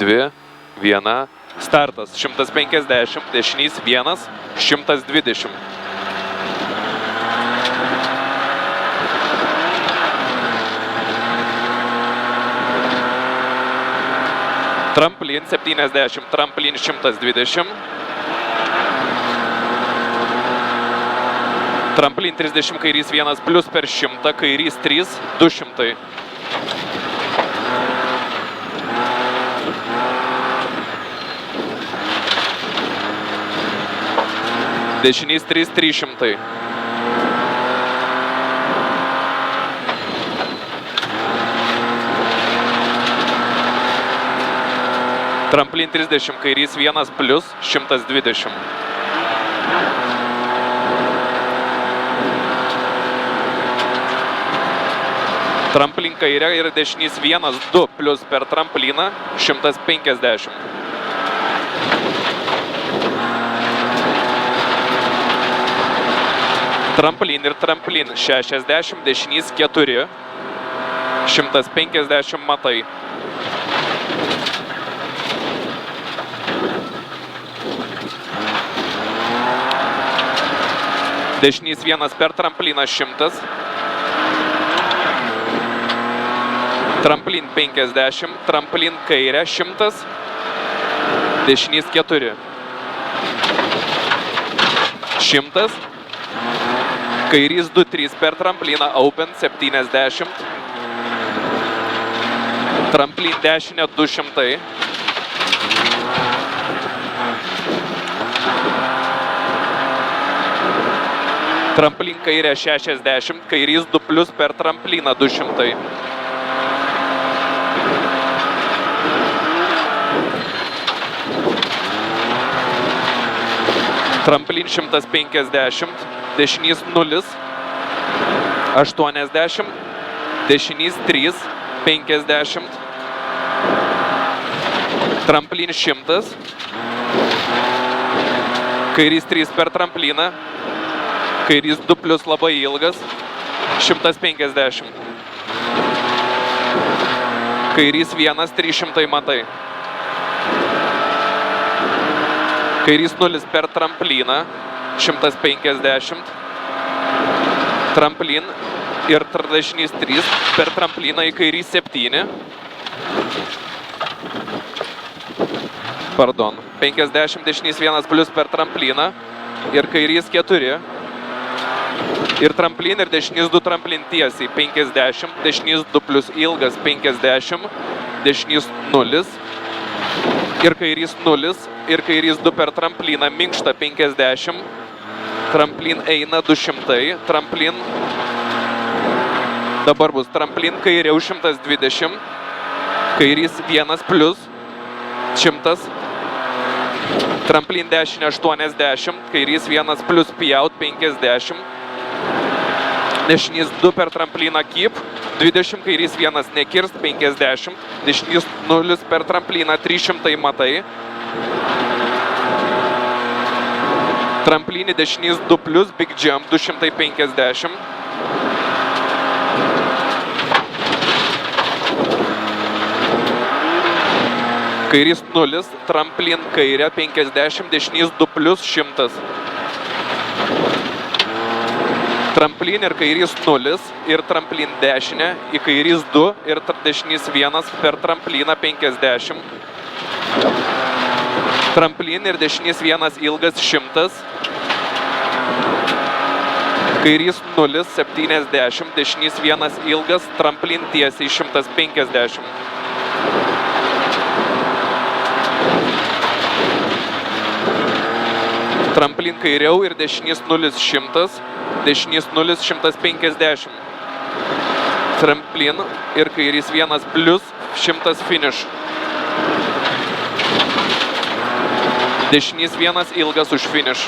2, 1, startas 150, dešinys 1, 120. Tramplin 70, tramplin 120. Tramplin 30, kairys 1 plius per 100, kairys 3, 200. Dešinys 3, 300. Tramplin 30, kairys 1 plius 120. Tramplin kairė ir dešinys 1, 2 plius per trampliną 150. Tramplin ir tramplin 60, dešinys 4, 150 matai. Dešinys 1 per trampliną 100. Tramplin 50, tramplin kairė 100, dešinys 4. 100. Kairys 2, 3 per trampliną open 70. Tramplin dešinė 200. Tramplin kairė 60, kairys 2 plius per trampliną 200. Tramplin 150, dešinys 0, 80, dešinys 3, 50. Tramplin 100, kairys 3 per trampliną, kairys 2 plius labai ilgas, 150. Kairys 1, 300 matai. Kairys 0 per trampliną, 150. Tramplin ir dešinys 3 per trampliną į kairys 7. Pardon. 50, dešinys 1 plius per trampliną ir kairys 4. Ir tramplin ir dešinys 2 tramplin tiesiai 50, dešinys 2 plius ilgas 50, dešinys 0 ir kairys 0 ir kairys 2 per trampliną minkštą 50, tramplin eina 200, tramplin dabar bus tramplin kairiau 120, kairys 1 plius 100, tramplin dešinė 80, kairys 1 plius pjaut 50, dešinys 2 per trampliną keep 20, kairys 1 nekirst 50, dešinys 0 per trampliną 300 matai. Tramplinį dešinys 2 plius big jump 250. Kairys 0, tramplin kairė 50, dešinys 2 plius 100. Tramplin ir kairys 0 ir tramplin dešinė į kairys 2 ir dešinys 1 per trampliną 50. Tramplin ir dešinys 1 ilgas 100. Kairys 0, 70, dešinys 1 ilgas, tramplin tiesiai 150. Tramplin kairiau ir dešinys 0, 100, dešinys 0, 150. Tramplin ir kairys 1 plius 100 finish. Dešinys 1 ilgas už finish.